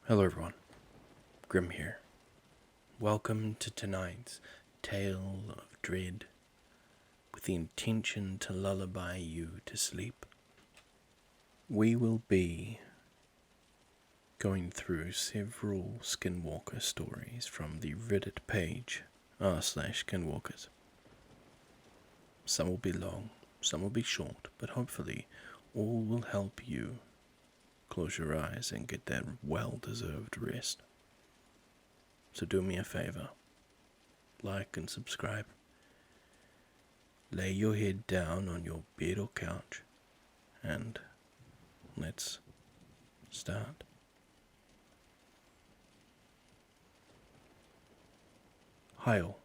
Hello everyone, Grim here. Welcome to tonight's tale of dread, with the intention to lullaby you to sleep. We will be going through several Skinwalker stories from the Reddit page r/Skinwalkers. Some will be long, some will be short, but hopefully all will help you close your eyes and get that well-deserved rest. So do me a favor, like and subscribe. Lay your head down on your bed or couch, and let's start. Hi all.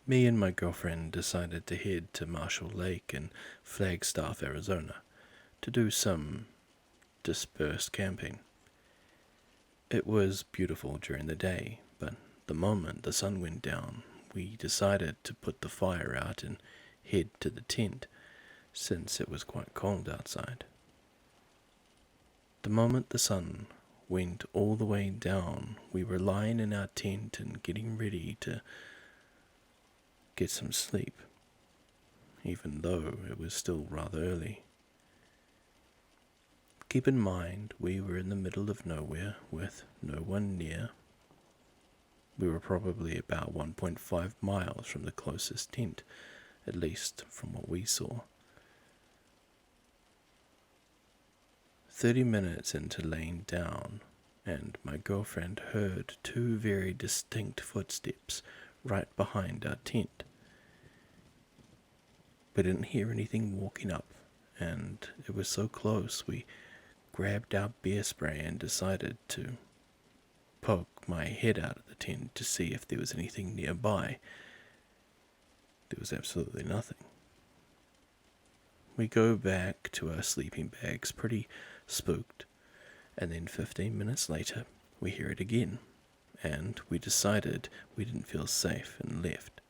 Me and my girlfriend decided to head to Marshall Lake in Flagstaff, Arizona, to do some dispersed camping. It was beautiful during the day, but the moment the sun went down, we decided to put the fire out and head to the tent, since it was quite cold outside. The moment the sun went all the way down, we were lying in our tent and getting ready to get some sleep, even though it was still rather early. Keep in mind, we were in the middle of nowhere with no one near. We were probably about 1.5 miles from the closest tent, at least from what we saw. 30 minutes into laying down, and my girlfriend heard two very distinct footsteps right behind our tent. We didn't hear anything walking up, and it was so close we grabbed our beer spray and decided to poke my head out of the tent to see if there was anything nearby. There was absolutely nothing. We go back to our sleeping bags pretty spooked, and then 15 minutes later we hear it again, and we decided we didn't feel safe and left.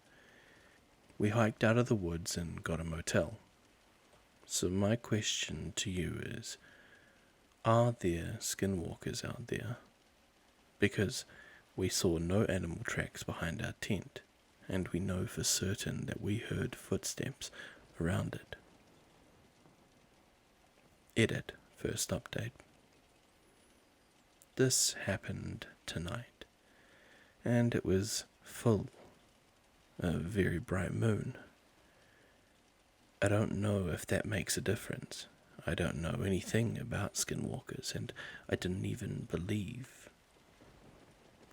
We hiked out of the woods and got a motel. So my question to you is, are there skinwalkers out there? Because we saw no animal tracks behind our tent, and we know for certain that we heard footsteps around it. Edit, first update. This happened tonight, and it was full, a very bright moon. I don't know if that makes a difference. I don't know anything about skinwalkers, and I didn't even believe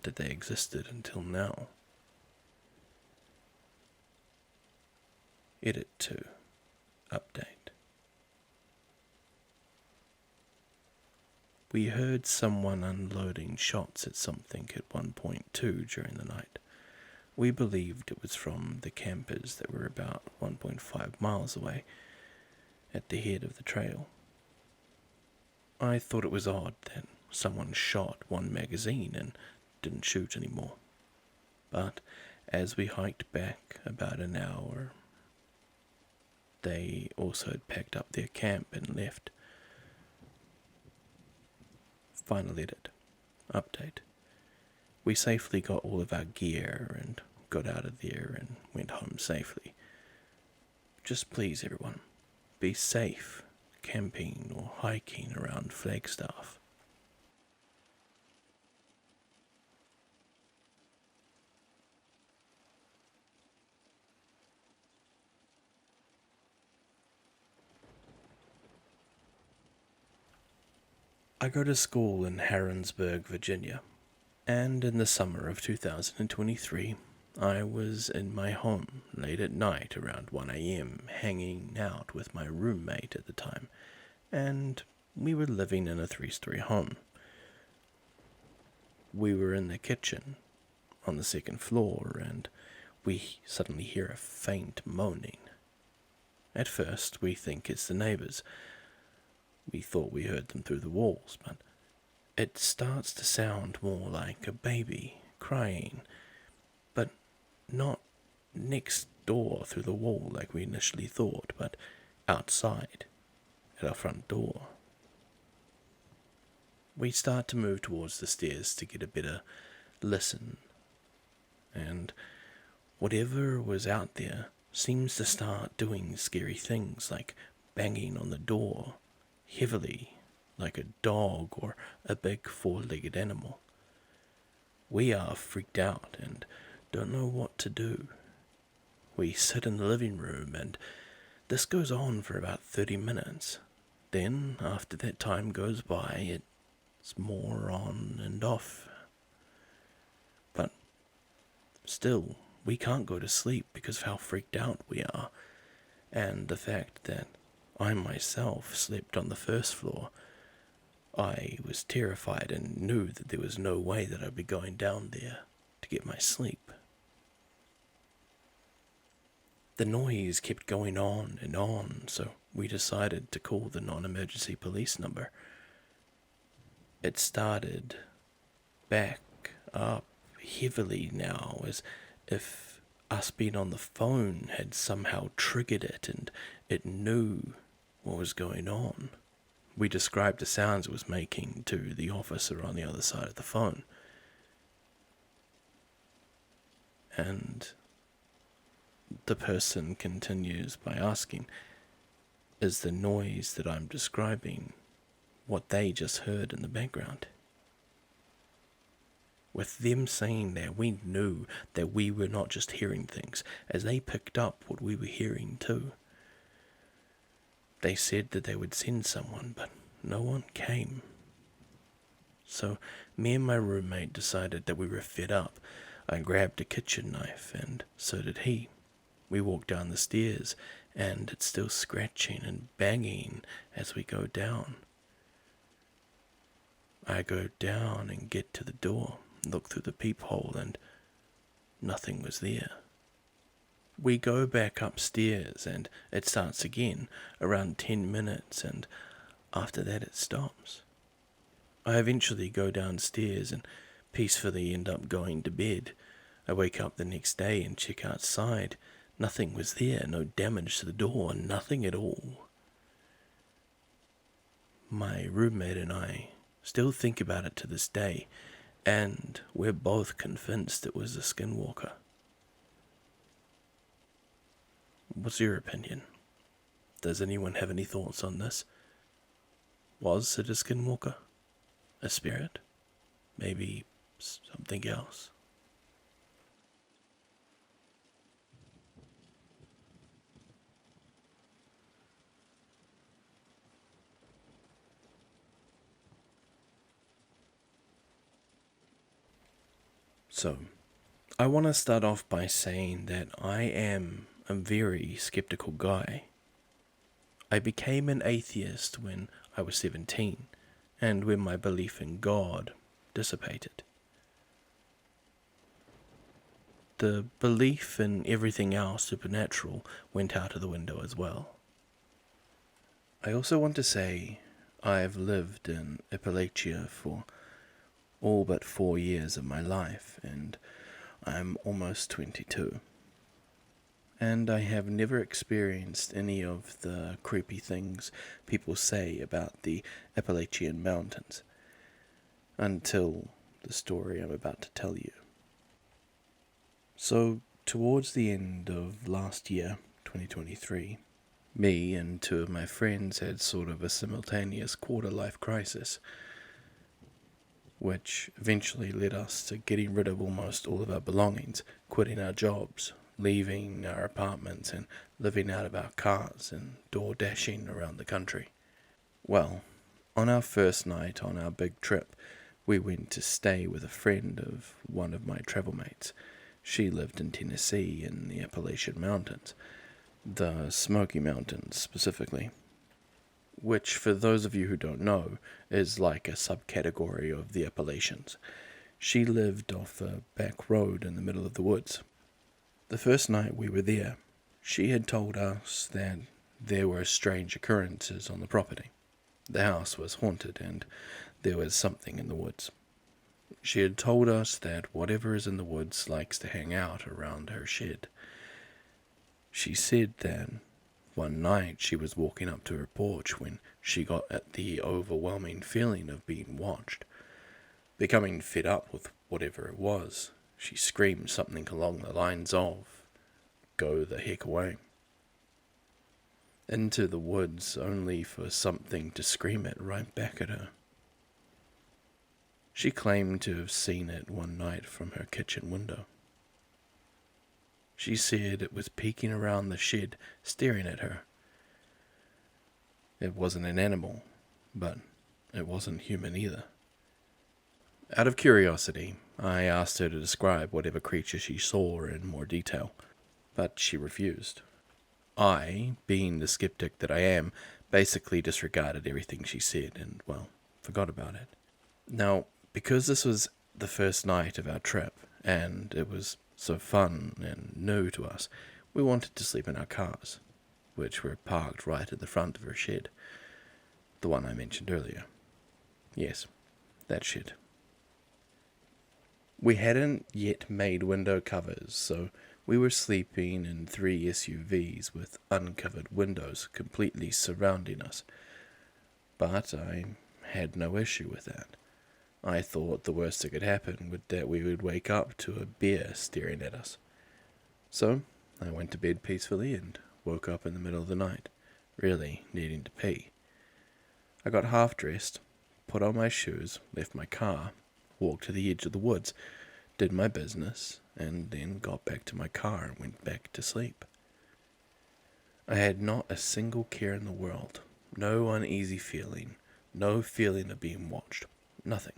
that they existed until now. Edit 2. Update. We heard someone unloading shots at something at 1.2 during the night. We believed it was from the campers that were about 1.5 miles away, at the head of the trail. I thought it was odd that someone shot one magazine and didn't shoot anymore. But as we hiked back about an hour, they also had packed up their camp and left. Final edit. Update. We safely got all of our gear and got out of there and went home safely. Just please everyone, be safe camping or hiking around Flagstaff. I go to school in Harrisonburg, Virginia, and in the summer of 2023, I was in my home late at night around 1 a.m. hanging out with my roommate at the time, and we were living in a 3-story home. We were in the kitchen on the second floor, and we suddenly hear a faint moaning. At first, we think it's the neighbors. We thought we heard them through the walls, but it starts to sound more like a baby crying, but not next door through the wall like we initially thought, but outside at our front door. We start to move towards the stairs to get a better listen, and whatever was out there seems to start doing scary things like banging on the door heavily like a dog or a big four-legged animal. We are freaked out and don't know what to do. We sit in the living room and this goes on for about 30 minutes. Then, after that time goes by, it's more on and off. But still, we can't go to sleep because of how freaked out we are, and the fact that I myself slept on the first floor. I was terrified and knew that there was no way that I'd be going down there to get my sleep. The noise kept going on, so we decided to call the non-emergency police number. It started back up heavily now, as if us being on the phone had somehow triggered it and it knew what was going on. We described the sounds it was making to the officer on the other side of the phone. And the person continues by asking, is the noise that I'm describing what they just heard in the background? With them saying that, we knew that we were not just hearing things, as they picked up what we were hearing too. They said that they would send someone, but no one came. So me and my roommate decided that we were fed up. I grabbed a kitchen knife, and so did he. We walked down the stairs, and it's still scratching and banging as we go down. I go down and get to the door, look through the peephole, and nothing was there. We go back upstairs, and it starts again, around 10 minutes, and after that it stops. I eventually go downstairs and peacefully end up going to bed. I wake up the next day and check outside. Nothing was there, no damage to the door, nothing at all. My roommate and I still think about it to this day, and we're both convinced it was a Skinwalker. What's your opinion? Does anyone have any thoughts on this? Was it a Skinwalker? A spirit? Maybe something else? So, I want to start off by saying that I am a very skeptical guy. I became an atheist when I was 17, and when my belief in God dissipated. The belief in everything else supernatural went out of the window as well. I also want to say I've lived in Appalachia for all but 4 years of my life, and I'm almost 22. And I have never experienced any of the creepy things people say about the Appalachian Mountains, until the story I'm about to tell you. So, towards the end of last year, 2023, me and 2 of my friends had sort of a simultaneous quarter-life crisis, which eventually led us to getting rid of almost all of our belongings, quitting our jobs, leaving our apartments and living out of our cars and door dashing around the country. Well, on our first night on our big trip, we went to stay with a friend of one of my travel mates. She lived in Tennessee in the Appalachian Mountains, the Smoky Mountains specifically, which, for those of you who don't know, is like a subcategory of the Appalachians. She lived off a back road in the middle of the woods. The first night we were there, she had told us that there were strange occurrences on the property. The house was haunted and there was something in the woods. She had told us that whatever is in the woods likes to hang out around her shed. She said that One night she was walking up to her porch when she got at the overwhelming feeling of being watched. Becoming fed up with whatever it was, she screamed something along the lines of, "Go the heck away." Into the woods, only for something to scream it right back at her. She claimed to have seen it one night from her kitchen window. She said it was peeking around the shed, staring at her. It wasn't an animal, but it wasn't human either. Out of curiosity, I asked her to describe whatever creature she saw in more detail, but she refused. I, being the skeptic that I am, basically disregarded everything she said and, well, forgot about it. Now, because this was the first night of our trip, and it was so fun and new to us, we wanted to sleep in our cars, which were parked right at the front of her shed. The one I mentioned earlier. Yes, that shed. We hadn't yet made window covers, so we were sleeping in 3 SUVs with uncovered windows completely surrounding us. But I had no issue with that. I thought the worst that could happen would that we would wake up to a bear staring at us. So I went to bed peacefully and woke up in the middle of the night, really needing to pee. I got half dressed, put on my shoes, left my car, walked to the edge of the woods, did my business, and then got back to my car and went back to sleep. I had not a single care in the world, no uneasy feeling, no feeling of being watched, nothing.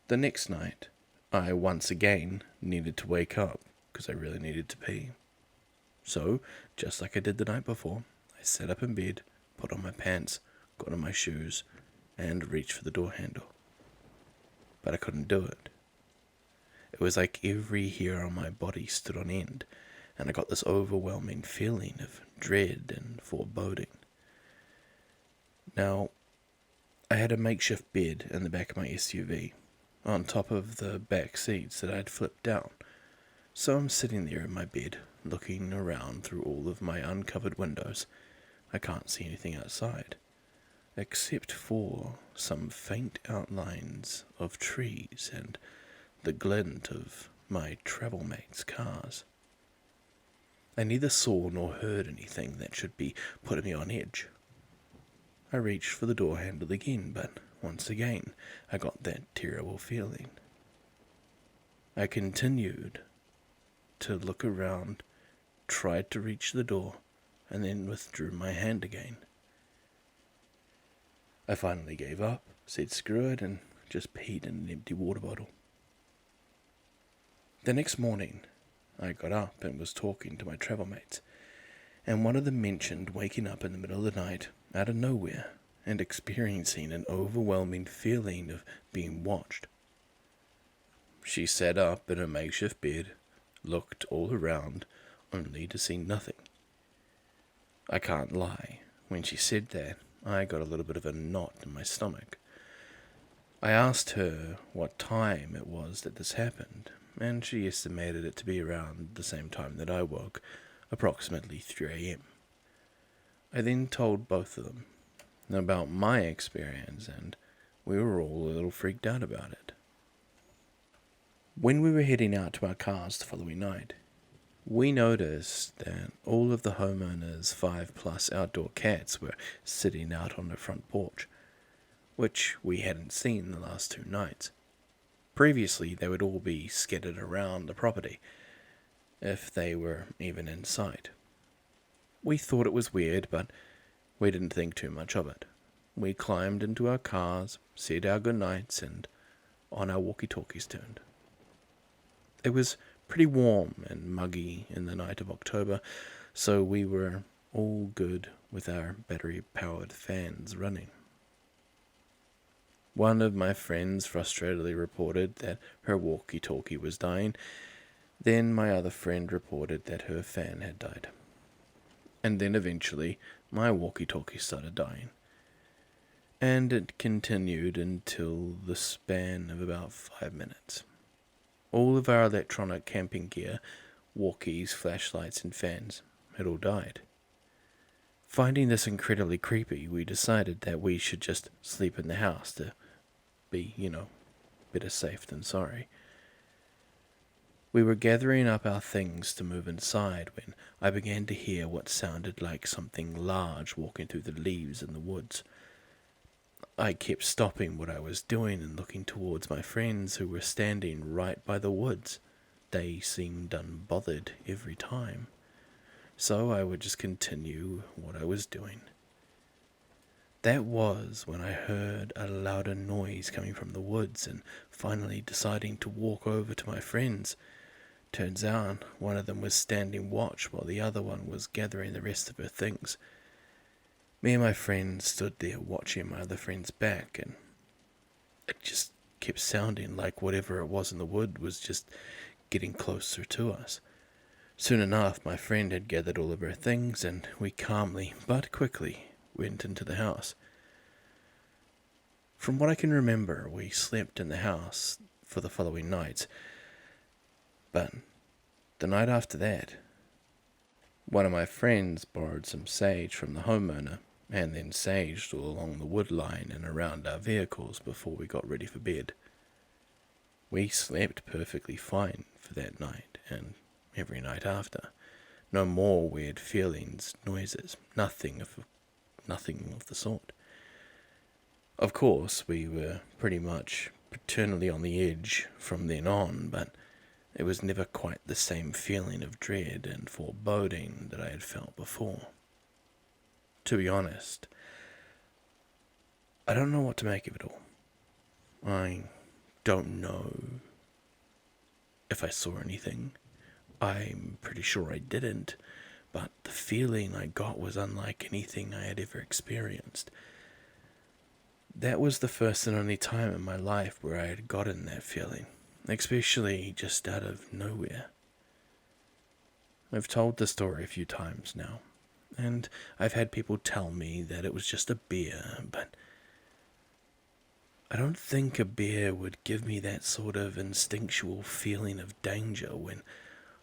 The next night, I once again needed to wake up because I really needed to pee. So, just like I did the night before, I sat up in bed, put on my pants, got on my shoes, and reached for the door handle. But I couldn't do it. It was like every hair on my body stood on end, and I got this overwhelming feeling of dread and foreboding. Now, I had a makeshift bed in the back of my SUV, on top of the back seats that I'd flipped down. So I'm sitting there in my bed, looking around through all of my uncovered windows. I can't see anything outside, except for some faint outlines of trees and the glint of my travel mates' cars. I neither saw nor heard anything that should be putting me on edge. I reached for the door handle again, but once again I got that terrible feeling. I continued to look around, tried to reach the door, and then withdrew my hand again. I finally gave up, said screw it, and just peed in an empty water bottle. The next morning, I got up and was talking to my travel mates, and one of them mentioned waking up in the middle of the night, out of nowhere, and experiencing an overwhelming feeling of being watched. She sat up in a makeshift bed, looked all around, only to see nothing. I can't lie, when she said that, I got a little bit of a knot in my stomach. I asked her what time it was that this happened, and she estimated it to be around the same time that I woke, approximately 3 a.m. I then told both of them about my experience, and we were all a little freaked out about it. When we were heading out to our cars the following night, we noticed that all of the homeowners' 5+ outdoor cats were sitting out on the front porch, which we hadn't seen the last 2 nights. Previously, they would all be scattered around the property, if they were even in sight. We thought it was weird, but we didn't think too much of it. We climbed into our cars, said our goodnights, and on our walkie-talkies turned. It was pretty warm and muggy in the night of October, so we were all good with our battery-powered fans running. One of my friends frustratedly reported that her walkie-talkie was dying. Then my other friend reported that her fan had died. And then eventually my walkie-talkie started dying. And it continued until the span of about 5 minutes. All of our electronic camping gear walkies, flashlights, and fans had all died. Finding this incredibly creepy, we decided that we should just sleep in the house to be, better safe than sorry. We were gathering up our things to move inside when I began to hear what sounded like something large walking through the leaves in the woods. I kept stopping what I was doing and looking towards my friends who were standing right by the woods. They seemed unbothered every time, so I would just continue what I was doing. That was when I heard a louder noise coming from the woods and finally deciding to walk over to my friends. Turns out one of them was standing watch while the other one was gathering the rest of her things. Me and my friend stood there watching my other friend's back, and it just kept sounding like whatever it was in the wood was just getting closer to us. Soon enough, my friend had gathered all of her things, and we calmly but quickly went into the house. From what I can remember, we slept in the house for the following nights. But the night after that, one of my friends borrowed some sage from the homeowner and then saged all along the wood line and around our vehicles before we got ready for bed. We slept perfectly fine for that night and every night after. No more weird feelings, noises, nothing of the sort. Of course, we were pretty much paternally on the edge from then on, but it was never quite the same feeling of dread and foreboding that I had felt before. To be honest, I don't know what to make of it all. I don't know if I saw anything. I'm pretty sure I didn't, but the feeling I got was unlike anything I had ever experienced. That was the first and only time in my life where I had gotten that feeling, especially just out of nowhere. I've told the story a few times now, and I've had people tell me that it was just a bear, but I don't think a bear would give me that sort of instinctual feeling of danger when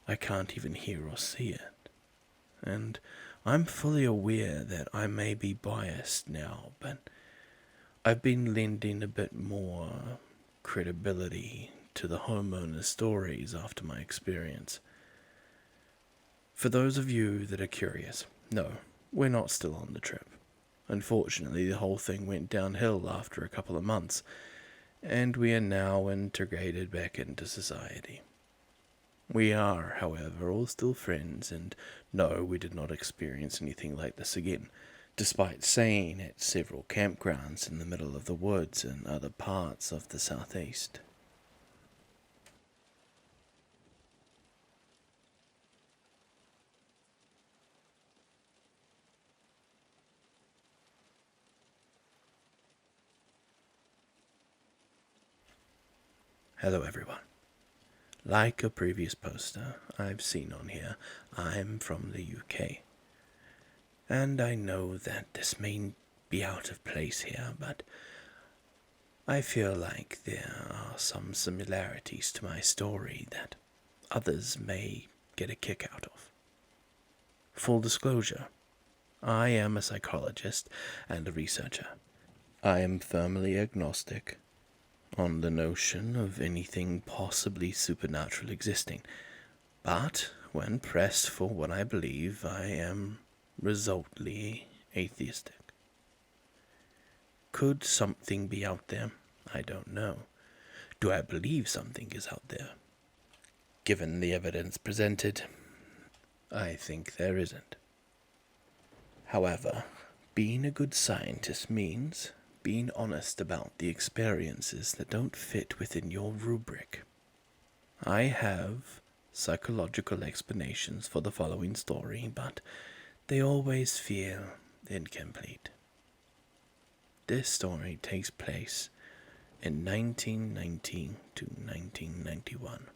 I can't even hear or see it. And I'm fully aware that I may be biased now, but I've been lending a bit more credibility to the homeowner's stories after my experience. For those of you that are curious, no, we're not still on the trip. Unfortunately, the whole thing went downhill after a couple of months, and we are now integrated back into society. We are, however, all still friends, and no, we did not experience anything like this again, despite staying at several campgrounds in the middle of the woods and other parts of the southeast. Hello everyone. Like a previous poster I've seen on here, I'm from the UK. And I know that this may be out of place here, but I feel like there are some similarities to my story that others may get a kick out of. Full disclosure, I am a psychologist and a researcher. I am firmly agnostic on the notion of anything possibly supernatural existing, but when pressed for what I believe, I am resolutely atheistic. Could something be out there? I don't know. Do I believe something is out there? Given the evidence presented, I think there isn't. However, being a good scientist means being honest about the experiences that don't fit within your rubric. I have psychological explanations for the following story, but they always feel incomplete. This story takes place in 1919 to 1991.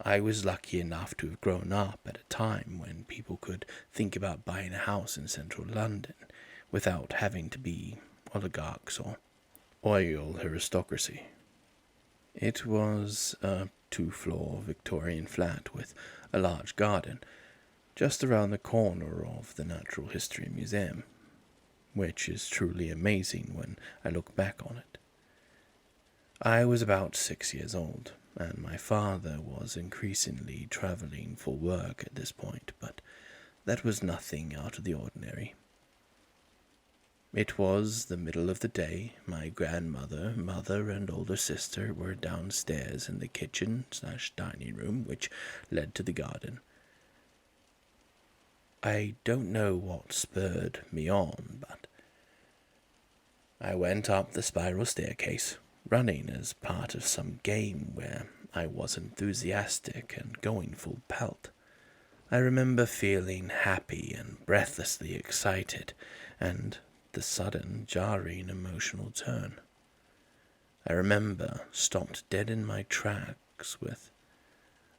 I was lucky enough to have grown up at a time when people could think about buying a house in central London without having to be oligarchs or oil aristocracy. It was a two-floor Victorian flat with a large garden just around the corner of the Natural History Museum, which is truly amazing when I look back on it. I was about 6 years old, and my father was increasingly traveling for work at this point, but that was nothing out of the ordinary. It was the middle of the day. My grandmother, mother, and older sister were downstairs in the kitchen/dining room, which led to the garden. I don't know what spurred me on, but I went up the spiral staircase, running as part of some game where I was enthusiastic and going full pelt. I remember feeling happy and breathlessly excited, and the sudden, jarring emotional turn. I remember stopped dead in my tracks with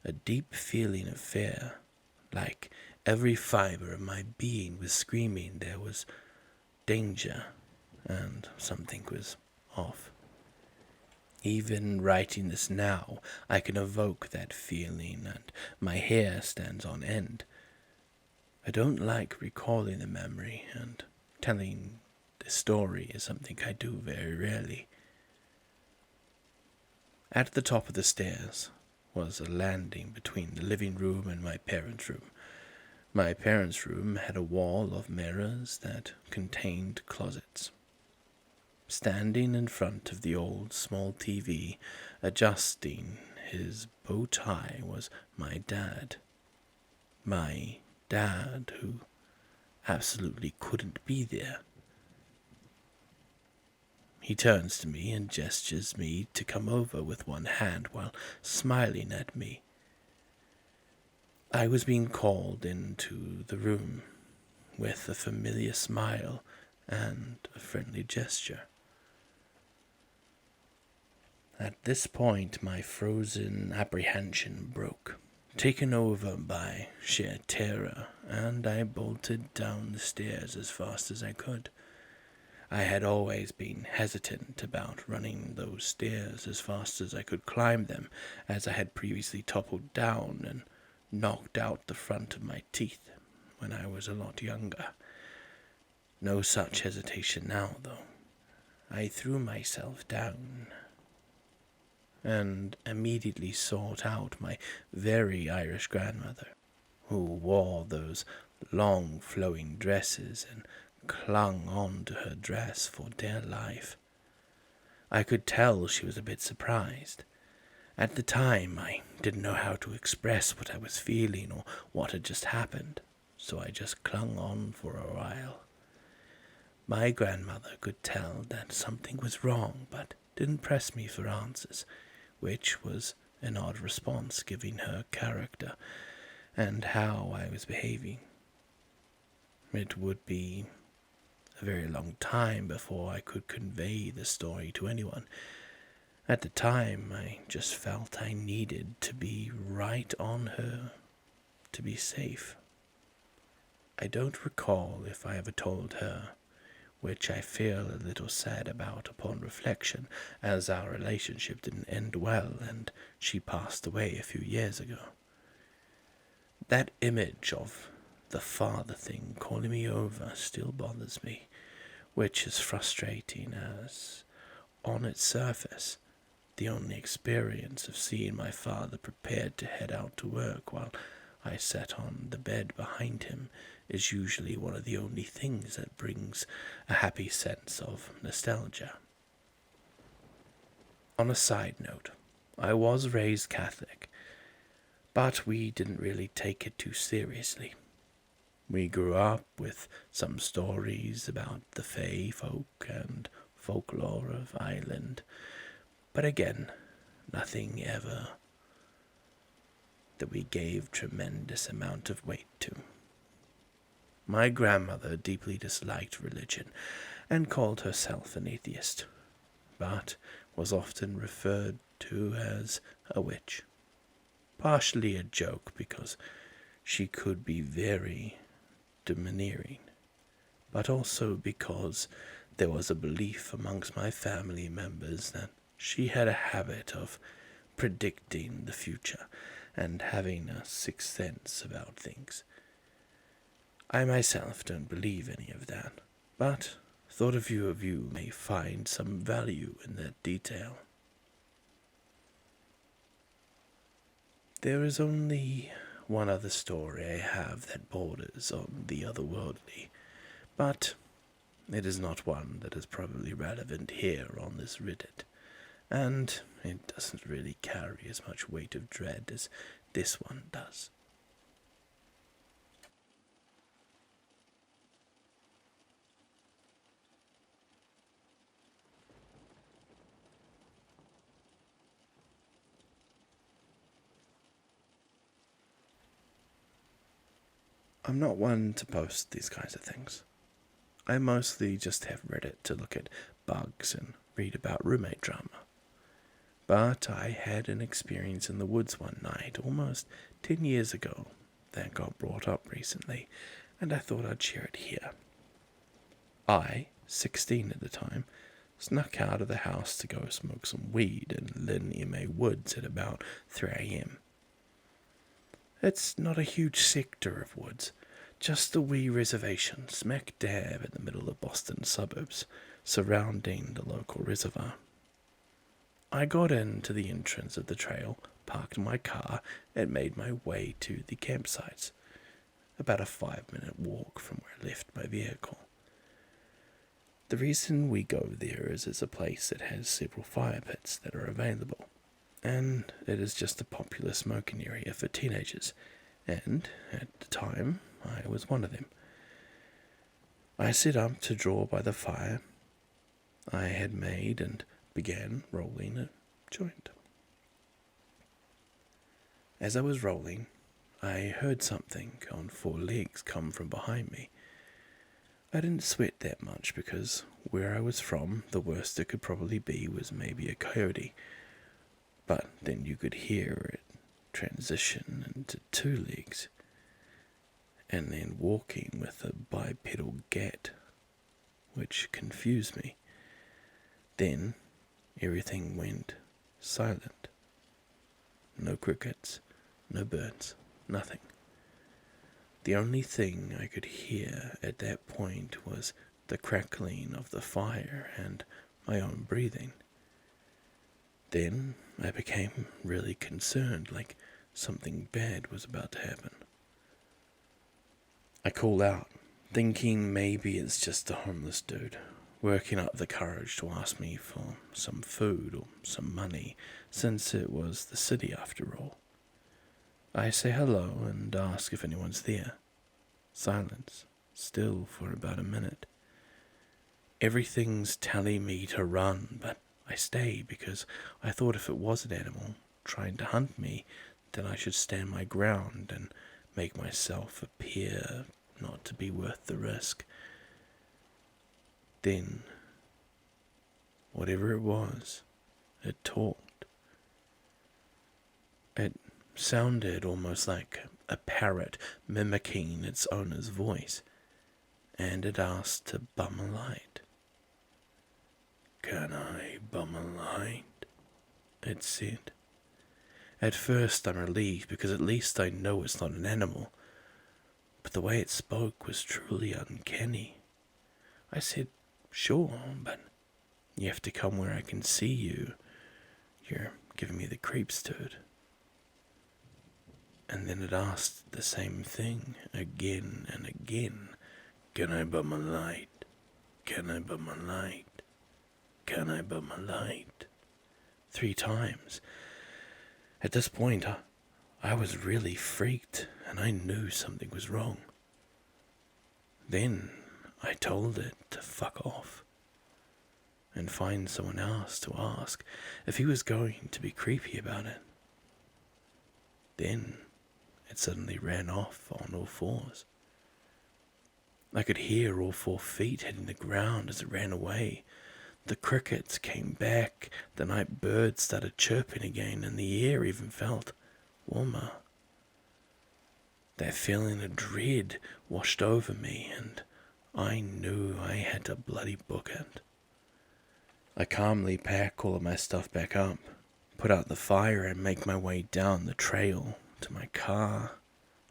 a deep feeling of fear, like every fiber of my being was screaming there was danger and something was off. Even writing this now, I can evoke that feeling and my hair stands on end. I don't like recalling the memory, and telling the story is something I do very rarely. At the top of the stairs was a landing between the living room and my parents' room. My parents' room had a wall of mirrors that contained closets. Standing in front of the old small TV, adjusting his bow tie, was my dad. My dad, who absolutely couldn't be there. He turns to me and gestures me to come over with one hand while smiling at me. I was being called into the room with a familiar smile and a friendly gesture. At this point, my frozen apprehension broke, taken over by sheer terror, and I bolted down the stairs as fast as I could. I had always been hesitant about running those stairs as fast as I could climb them, as I had previously toppled down and knocked out the front of my teeth when I was a lot younger. No such hesitation now, though. I threw myself down and immediately sought out my very Irish grandmother, who wore those long flowing dresses and clung on to her dress for dear life. I could tell she was a bit surprised. At the time, I didn't know how to express what I was feeling or what had just happened, so I just clung on for a while. My grandmother could tell that something was wrong, but didn't press me for answers, which was an odd response given her character and how I was behaving. It would be a very long time before I could convey the story to anyone. At the time, I just felt I needed to be right on her to be safe. I don't recall if I ever told her, which I feel a little sad about upon reflection, as our relationship didn't end well and she passed away a few years ago. That image of the father thing calling me over still bothers me, which is frustrating as, on its surface, the only experience of seeing my father prepared to head out to work while I sat on the bed behind him is usually one of the only things that brings a happy sense of nostalgia. On a side note, I was raised Catholic, but we didn't really take it too seriously. We grew up with some stories about the fae folk and folklore of Ireland, but again, nothing ever that we gave tremendous amount of weight to. My grandmother deeply disliked religion and called herself an atheist, but was often referred to as a witch. Partially a joke because she could be very domineering, but also because there was a belief amongst my family members that she had a habit of predicting the future and having a sixth sense about things. I myself don't believe any of that, but thought a few of you may find some value in that detail. There is only one other story I have that borders on the otherworldly, but it is not one that is probably relevant here on this Reddit, and it doesn't really carry as much weight of dread as this one does. I'm not one to post these kinds of things. I mostly just have Reddit to look at bugs and read about roommate drama. But I had an experience in the woods one night almost 10 years ago that got brought up recently, and I thought I'd share it here. I, 16 at the time, snuck out of the house to go smoke some weed in Lynn MA Woods at about 3 a.m. It's not a huge sector of woods, just a wee reservation smack dab in the middle of Boston suburbs, surrounding the local reservoir. I got into the entrance of the trail, parked my car, and made my way to the campsites, about a 5-minute walk from where I left my vehicle. The reason we go there is it's a place that has several fire pits that are available, and it is just a popular smoking area for teenagers, and at the time I was one of them. I set up to draw by the fire I had made and began rolling a joint. As I was rolling, I heard something on 4 legs come from behind me. I didn't sweat that much because where I was from, the worst it could probably be was maybe a coyote. But then you could hear it transition into 2 legs, and then walking with a bipedal gait, which confused me. Then everything went silent. No crickets, no birds, nothing. The only thing I could hear at that point was the crackling of the fire and my own breathing. Then I became really concerned, like something bad was about to happen. I call out, thinking maybe it's just a homeless dude, working up the courage to ask me for some food or some money, since it was the city after all. I say hello and ask if anyone's there. Silence, still for about a minute. Everything's telling me to run, but I stay because I thought if it was an animal trying to hunt me, then I should stand my ground and make myself appear not to be worth the risk. Then, whatever it was, it talked. It sounded almost like a parrot mimicking its owner's voice, and it asked to bum a light. "Can I bum a light?" it said. At first I'm relieved because at least I know it's not an animal, but the way it spoke was truly uncanny. I said, "Sure, but you have to come where I can see you. You're giving me the creeps, dude." And then it asked the same thing again and again. "Can I bum a light? Can I bum a light? Can I bum a light?" 3 times. At this point, I was really freaked, and I knew something was wrong. Then I told it to fuck off and find someone else to ask if he was going to be creepy about it. Then it suddenly ran off on all 4s. I could hear all 4 feet hitting the ground as it ran away. The crickets came back, the night birds started chirping again, and the air even felt warmer. That feeling of dread washed over me, and I knew I had to bloody book it. I calmly pack all of my stuff back up, put out the fire and make my way down the trail to my car.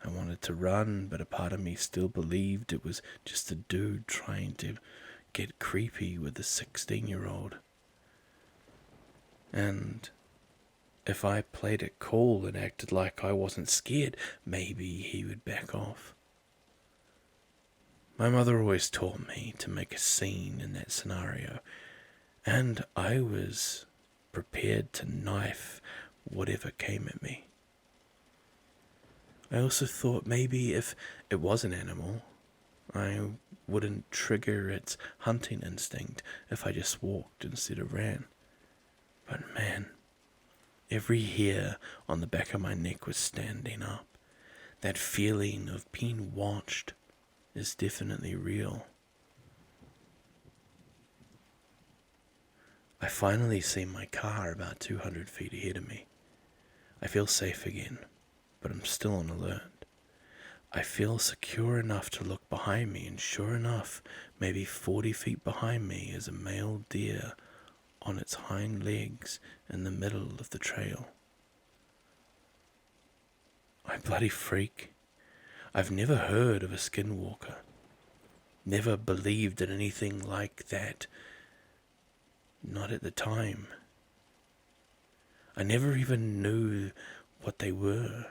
I wanted to run, but a part of me still believed it was just a dude trying to get creepy with a 16-year-old. And if I played it cool and acted like I wasn't scared, maybe he would back off. My mother always taught me to make a scene in that scenario, and I was prepared to knife whatever came at me. I also thought maybe if it was an animal, I wouldn't trigger its hunting instinct if I just walked instead of ran. But man, every hair on the back of my neck was standing up. That feeling of being watched is definitely real. I finally see my car about 200 feet ahead of me. I feel safe again, but I'm still on alert. I feel secure enough to look behind me, and sure enough, maybe 40 feet behind me is a male deer on its hind legs in the middle of the trail. I bloody freak. I've never heard of a skinwalker. Never believed in anything like that. Not at the time. I never even knew what they were.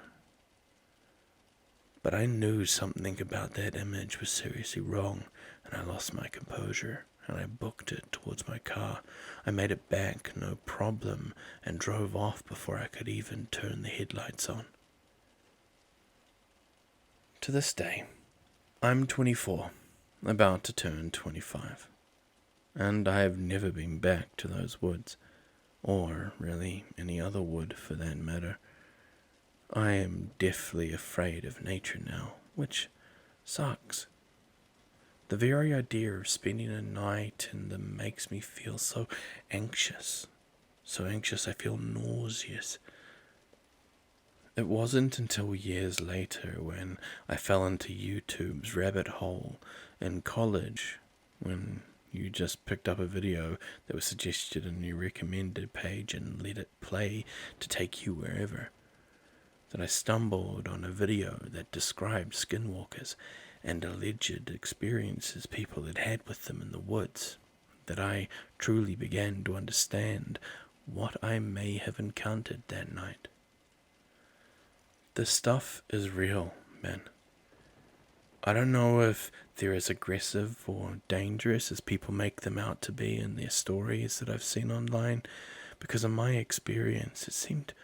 But I knew something about that image was seriously wrong, and I lost my composure, and I booked it towards my car. I made it back, no problem, and drove off before I could even turn the headlights on. To this day, I'm 24, about to turn 25, and I have never been back to those woods, or really any other wood for that matter. I am deathly afraid of nature now, which sucks. The very idea of spending a night in them makes me feel so anxious I feel nauseous. It wasn't until years later when I fell into YouTube's rabbit hole in college, when you just picked up a video that was suggested in your recommended page and let it play to take you wherever, that I stumbled on a video that described skinwalkers and alleged experiences people had had with them in the woods, that I truly began to understand what I may have encountered that night. This stuff is real, man. I don't know if they're as aggressive or dangerous as people make them out to be in their stories that I've seen online, because in my experience it seemed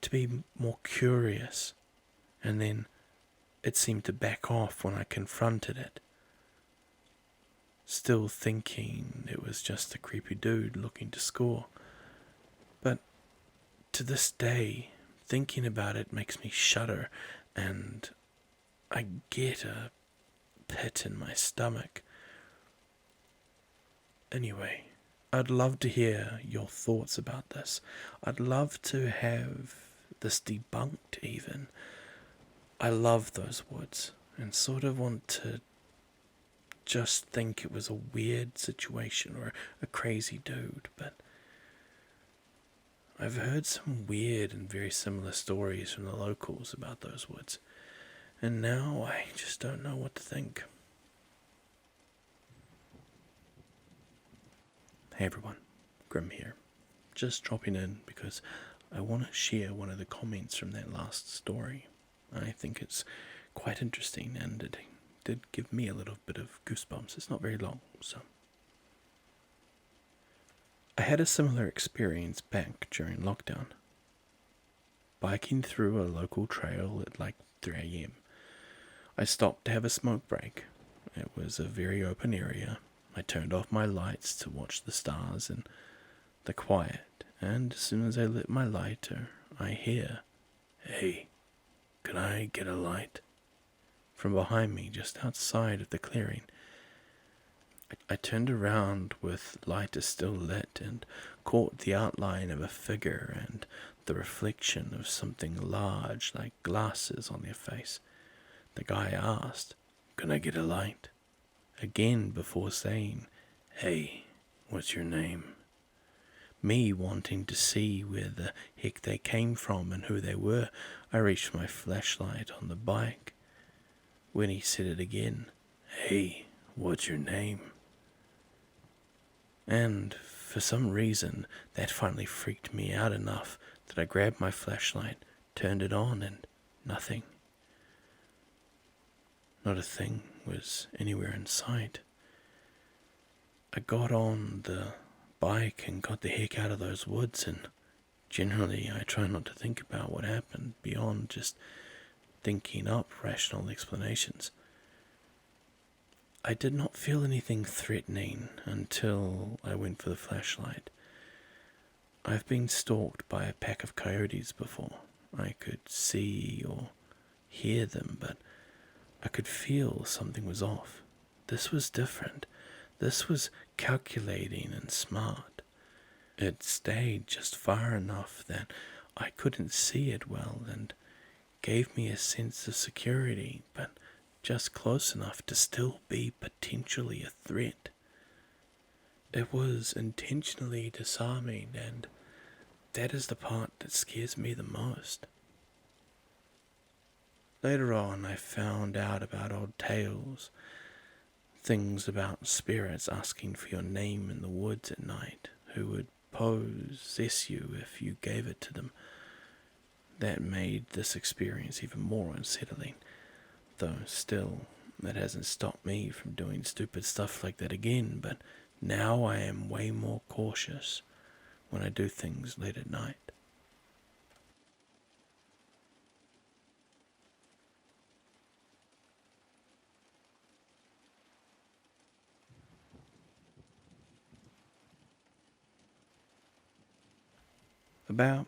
to be more curious, and then it seemed to back off when I confronted it, still thinking it was just a creepy dude looking to score. But to this day, thinking about it makes me shudder, and I get a pit in my stomach. Anyway, I'd love to hear your thoughts about this. I'd love to have this debunked even. I love those woods and sort of want to just think it was a weird situation or a crazy dude, but I've heard some weird and very similar stories from the locals about those woods, and now I just don't know what to think. Hey everyone, Grim here. Just dropping in because I want to share one of the comments from that last story. I think it's quite interesting, and it did give me a little bit of goosebumps. It's not very long, so. I had a similar experience back during lockdown. Biking through a local trail at like 3 a.m. I stopped to have a smoke break. It was a very open area. I turned off my lights to watch the stars and the quiet, and as soon as I lit my lighter, I hear, "Hey, can I get a light?" from behind me just outside of the clearing. I turned around with lighter still lit and caught the outline of a figure and the reflection of something large like glasses on their face. The guy asked, "Can I get a light?" again before saying, "Hey, what's your name?" Me wanting to see where the heck they came from and who they were, I reached my flashlight on the bike. When he said it again, "Hey, what's your name?" And for some reason, that finally freaked me out enough that I grabbed my flashlight, turned it on, and nothing. Not a thing was anywhere in sight. I got on the bike and got the heck out of those woods, and generally I try not to think about what happened beyond just thinking up rational explanations. I did not feel anything threatening until I went for the flashlight. I've been stalked by a pack of coyotes before. I could see or hear them, but I could feel something was off. This was different. This was calculating and smart. It stayed just far enough that I couldn't see it well and gave me a sense of security, but just close enough to still be potentially a threat. It was intentionally disarming, and that is the part that scares me the most. Later on, I found out about old tales, things about spirits asking for your name in the woods at night, who would possess you if you gave it to them. That made this experience even more unsettling, though still, that hasn't stopped me from doing stupid stuff like that again, but now I am way more cautious when I do things late at night. About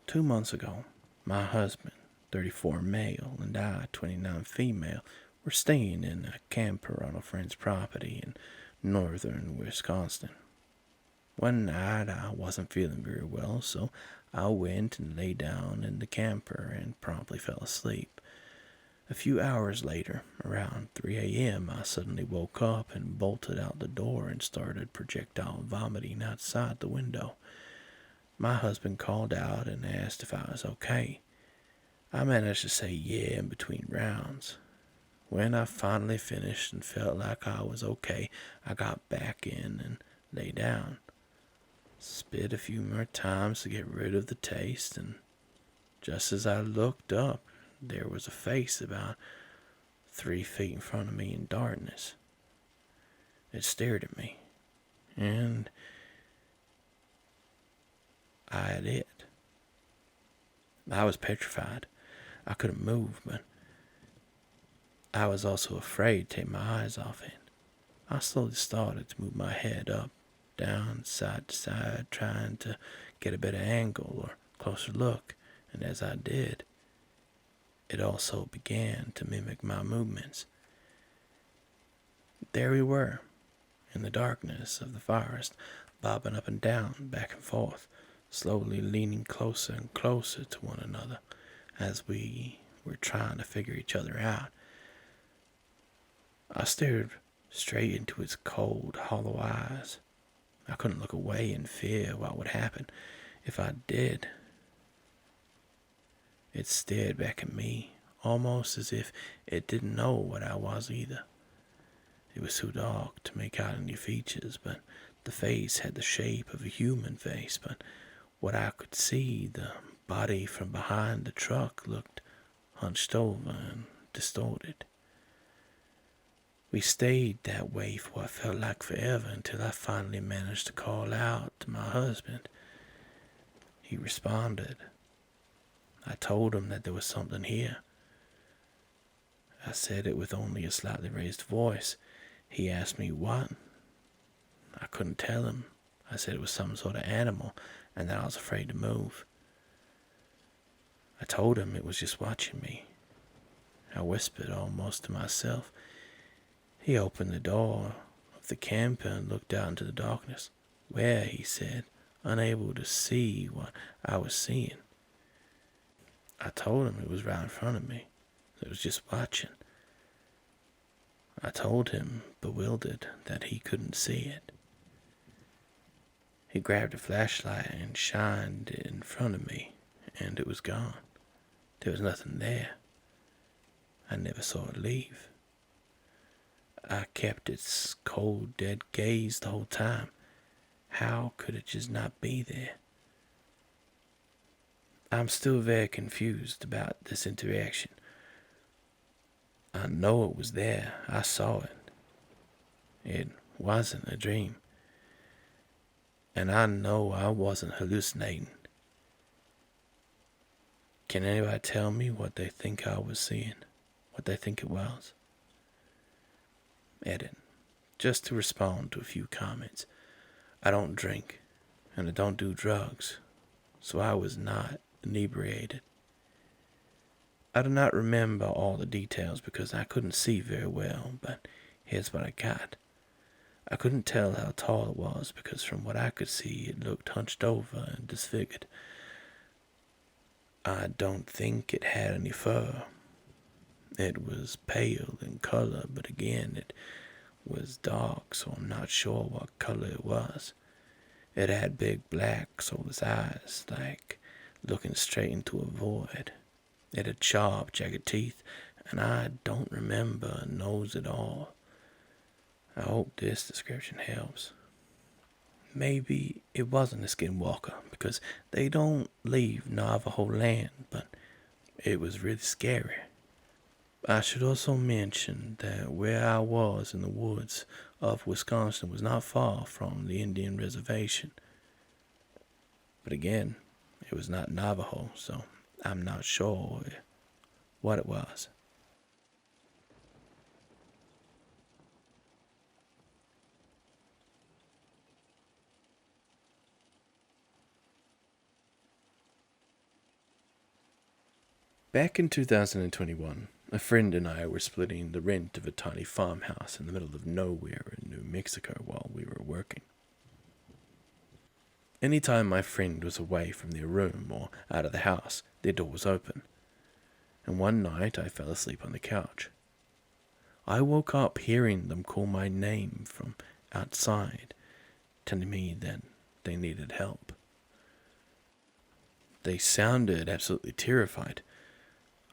2 months ago, my husband, 34 male, and I, 29 female, were staying in a camper on a friend's property in northern Wisconsin. One night I wasn't feeling very well, so I went and lay down in the camper and promptly fell asleep. A few hours later, around 3 a.m., I suddenly woke up and bolted out the door and started projectile vomiting outside the window. My husband called out and asked if I was okay. I managed to say yeah in between rounds. When I finally finished and felt like I was okay, I got back in and lay down. Spit a few more times to get rid of the taste, and just as I looked up, there was a face about 3 feet in front of me in darkness. It stared at me, and I had it. I was petrified. I couldn't move, but I was also afraid to take my eyes off it. I slowly started to move my head up, down, side to side, trying to get a better angle or closer look, and as I did, it also began to mimic my movements. There we were, in the darkness of the forest, bobbing up and down, back and forth, slowly leaning closer and closer to one another as we were trying to figure each other out. I stared straight into its cold, hollow eyes. I couldn't look away in fear what would happen if I did. It stared back at me, almost as if it didn't know what I was either. It was too dark to make out any features, but the face had the shape of a human face, but what I could see, the body from behind the truck looked hunched over and distorted. We stayed that way for what felt like forever until I finally managed to call out to my husband. He responded. I told him that there was something here. I said it with only a slightly raised voice. He asked me what. I couldn't tell him. I said it was some sort of animal and that I was afraid to move. I told him it was just watching me. I whispered almost to myself. He opened the door of the camper and looked out into the darkness. Where, he said, unable to see what I was seeing. I told him it was right in front of me. It was just watching. I told him, bewildered, that he couldn't see it. He grabbed a flashlight and shined it in front of me, and it was gone. There was nothing there. I never saw it leave. I kept its cold, dead gaze the whole time. How could it just not be there? I'm still very confused about this interaction. I know it was there. I saw it. It wasn't a dream. And I know I wasn't hallucinating. Can anybody tell me what they think I was seeing? What they think it was? Edit. Just to respond to a few comments. I don't drink, and I don't do drugs, so I was not inebriated. I do not remember all the details because I couldn't see very well, but here's what I got. I couldn't tell how tall it was because from what I could see it looked hunched over and disfigured. I don't think it had any fur. It was pale in color, but again it was dark, so I'm not sure what color it was. It had big black soulless eyes, like looking straight into a void. It had sharp, jagged teeth, and I don't remember a nose at all. I hope this description helps. Maybe it wasn't a skinwalker, because they don't leave Navajo land, but it was really scary. I should also mention that where I was in the woods of Wisconsin was not far from the Indian reservation. But again, it was not Navajo, so I'm not sure what it was. Back in 2021, a friend and I were splitting the rent of a tiny farmhouse in the middle of nowhere in New Mexico while we were working. Anytime my friend was away from their room or out of the house, their door was open. And one night I fell asleep on the couch. I woke up hearing them call my name from outside, telling me that they needed help. They sounded absolutely terrified.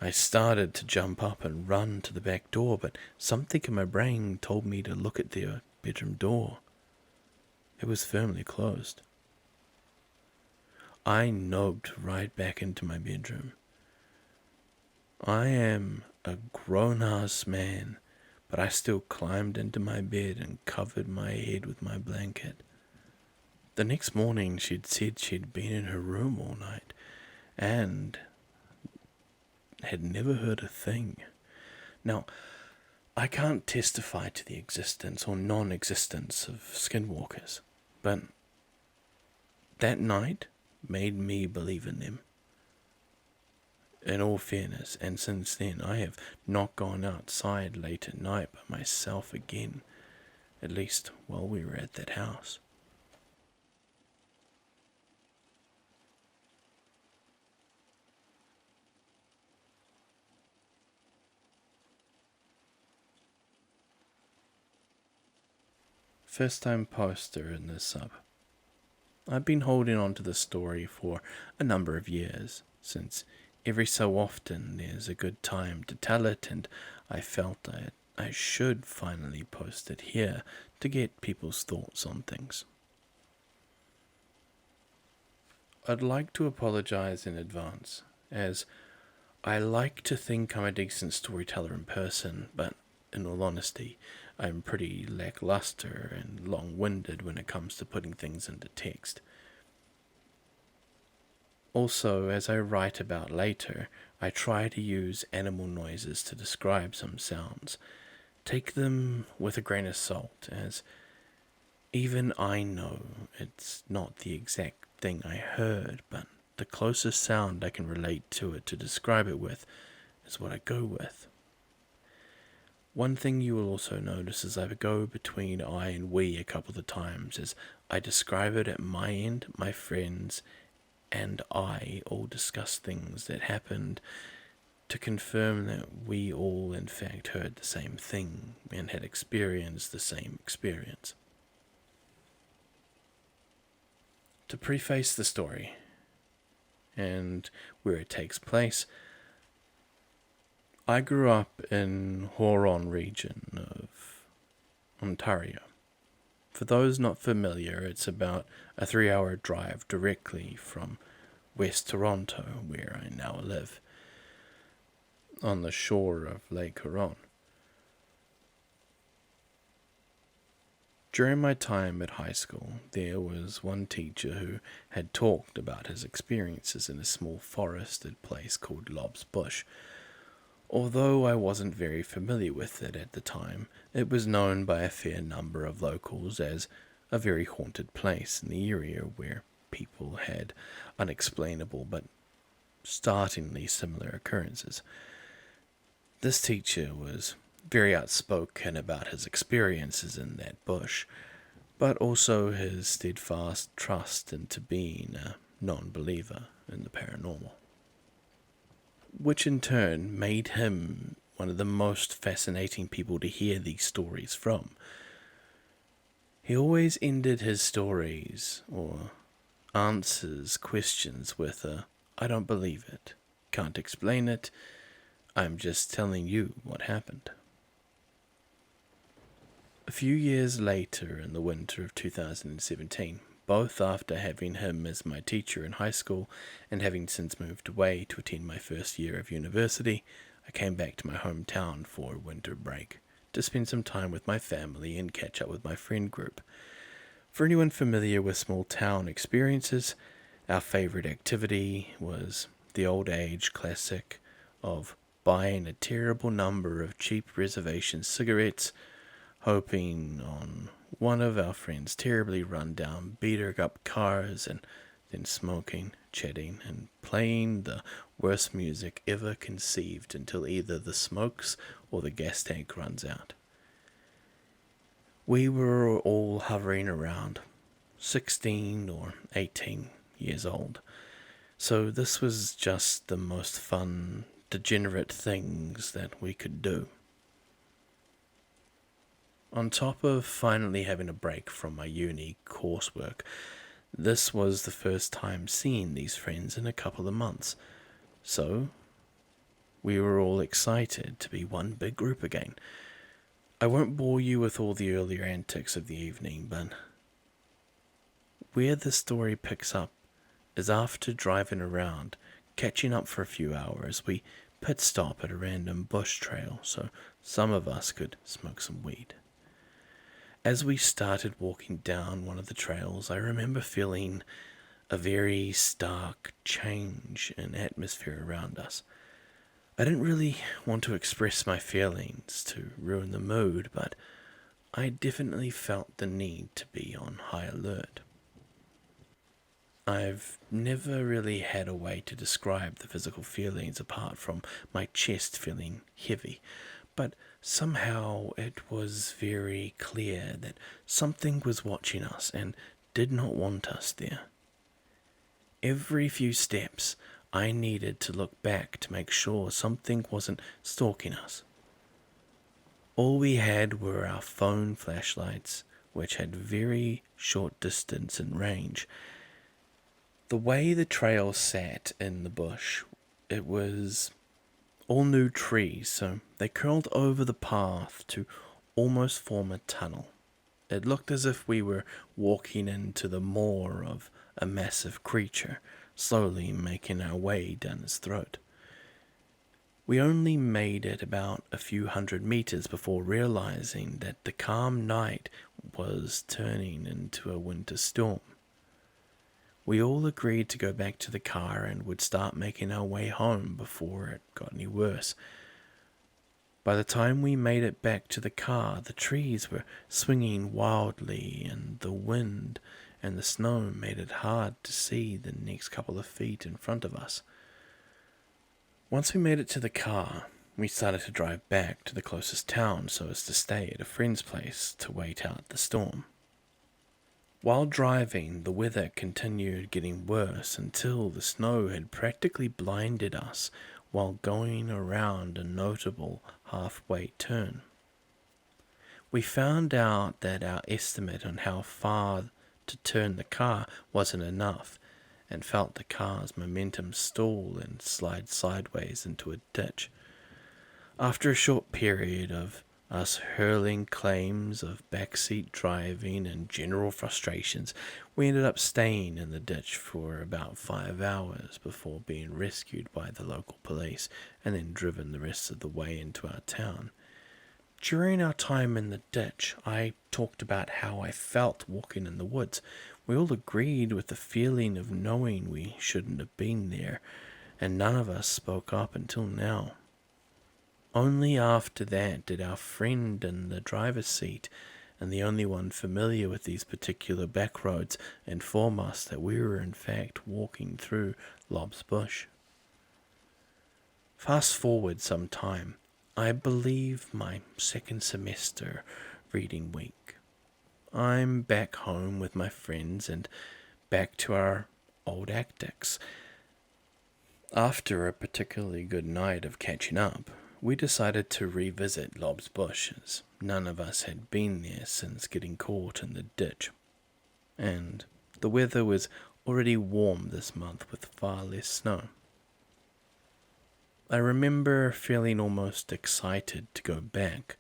I started to jump up and run to the back door, but something in my brain told me to look at their bedroom door. It was firmly closed. I noped right back into my bedroom. I am a grown-ass man, but I still climbed into my bed and covered my head with my blanket. The next morning she'd said she'd been in her room all night, and had never heard a thing. Now, I can't testify to the existence or non-existence of skinwalkers, but that night made me believe in them. In all fairness, and since then I have not gone outside late at night by myself again, at least while we were at that house. First time poster in this sub. I've been holding on to this story for a number of years, since every so often there's a good time to tell it, and I felt that I should finally post it here to get people's thoughts on things. I'd like to apologize in advance, as I like to think I'm a decent storyteller in person, but in all honesty, I'm pretty lackluster and long-winded when it comes to putting things into text. Also, as I write about later, I try to use animal noises to describe some sounds. Take them with a grain of salt, as even I know it's not the exact thing I heard, but the closest sound I can relate to it to describe it with is what I go with. One thing you will also notice is I go between I and we a couple of times as I describe it at my end, my friends and I all discuss things that happened to confirm that we all in fact heard the same thing and had experienced the same experience. To preface the story and where it takes place, I grew up in Huron region of Ontario. For those not familiar, it's about a 3-hour drive directly from West Toronto, where I now live, on the shore of Lake Huron. During my time at high school, there was one teacher who had talked about his experiences in a small forested place called Lob's Bush. Although I wasn't very familiar with it at the time, it was known by a fair number of locals as a very haunted place in the area where people had unexplainable but startlingly similar occurrences. This teacher was very outspoken about his experiences in that bush, but also his steadfast trust into being a non-believer in the paranormal, which in turn made him one of the most fascinating people to hear these stories from. He always ended his stories or answers questions with a, "I don't believe it, can't explain it, I'm just telling you what happened." A few years later, in the winter of 2017, both after having him as my teacher in high school and having since moved away to attend my first year of university, I came back to my hometown for a winter break to spend some time with my family and catch up with my friend group. For anyone familiar with small town experiences, our favorite activity was the old age classic of buying a terrible number of cheap reservation cigarettes, hoping on one of our friends' terribly run-down, beat-up cars, and then smoking, chatting, and playing the worst music ever conceived until either the smokes or the gas tank runs out. We were all hovering around 16 or 18 years old, so this was just the most fun, degenerate things that we could do. On top of finally having a break from my uni coursework, this was the first time seeing these friends in a couple of months, so we were all excited to be one big group again. I won't bore you with all the earlier antics of the evening, but where the story picks up is after driving around, catching up for a few hours, we pit stop at a random bush trail so some of us could smoke some weed. As we started walking down one of the trails, I remember feeling a very stark change in atmosphere around us. I didn't really want to express my feelings to ruin the mood, but I definitely felt the need to be on high alert. I've never really had a way to describe the physical feelings apart from my chest feeling heavy, but somehow it was very clear that something was watching us and did not want us there. Every few steps, I needed to look back to make sure something wasn't stalking us. All we had were our phone flashlights, which had very short distance and range. The way the trail sat in the bush, it was all new trees, so they curled over the path to almost form a tunnel. It looked as if we were walking into the maw of a massive creature, slowly making our way down its throat. We only made it about a few hundred meters before realizing that the calm night was turning into a winter storm. We all agreed to go back to the car and would start making our way home before it got any worse. By the time we made it back to the car, the trees were swinging wildly, and the wind and the snow made it hard to see the next couple of feet in front of us. Once we made it to the car, we started to drive back to the closest town so as to stay at a friend's place to wait out the storm. While driving, the weather continued getting worse until the snow had practically blinded us while going around a notable halfway turn. We found out that our estimate on how far to turn the car wasn't enough, and felt the car's momentum stall and slide sideways into a ditch. After a short period of us hurling claims of backseat driving and general frustrations, we ended up staying in the ditch for about 5 hours before being rescued by the local police and then driven the rest of the way into our town. During our time in the ditch, I talked about how I felt walking in the woods. We all agreed with the feeling of knowing we shouldn't have been there, and none of us spoke up until now. Only after that did our friend in the driver's seat, and the only one familiar with these particular back roads, inform us that we were in fact walking through Lob's Bush. Fast forward some time, I believe my second semester reading week. I'm back home with my friends and back to our old antics. After a particularly good night of catching up, we decided to revisit Lob's Bush, as none of us had been there since getting caught in the ditch. And the weather was already warm this month with far less snow. I remember feeling almost excited to go back.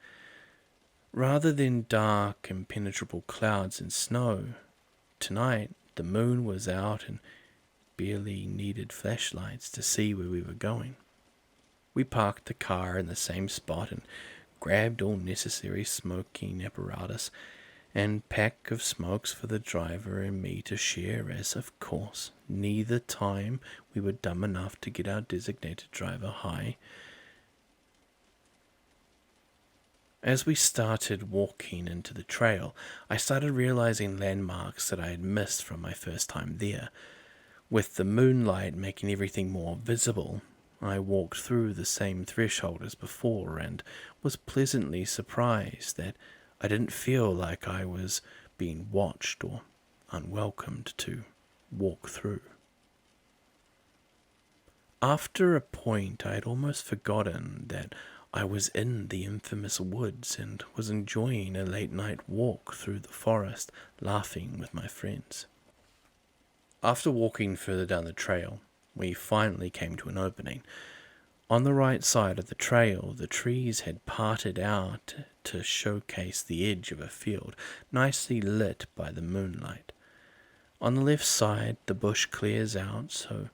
Rather than dark, impenetrable clouds and snow, tonight the moon was out and barely needed flashlights to see where we were going. We parked the car in the same spot and grabbed all necessary smoking apparatus and pack of smokes for the driver and me to share, as, of course, neither time we were dumb enough to get our designated driver high. As we started walking into the trail, I started realizing landmarks that I had missed from my first time there. With the moonlight making everything more visible, I walked through the same threshold as before and was pleasantly surprised that I didn't feel like I was being watched or unwelcomed to walk through. After a point, I had almost forgotten that I was in the infamous woods and was enjoying a late-night walk through the forest, laughing with my friends. After walking further down the trail, we finally came to an opening. On the right side of the trail, the trees had parted out to showcase the edge of a field, nicely lit by the moonlight. On the left side, the bush clears out, so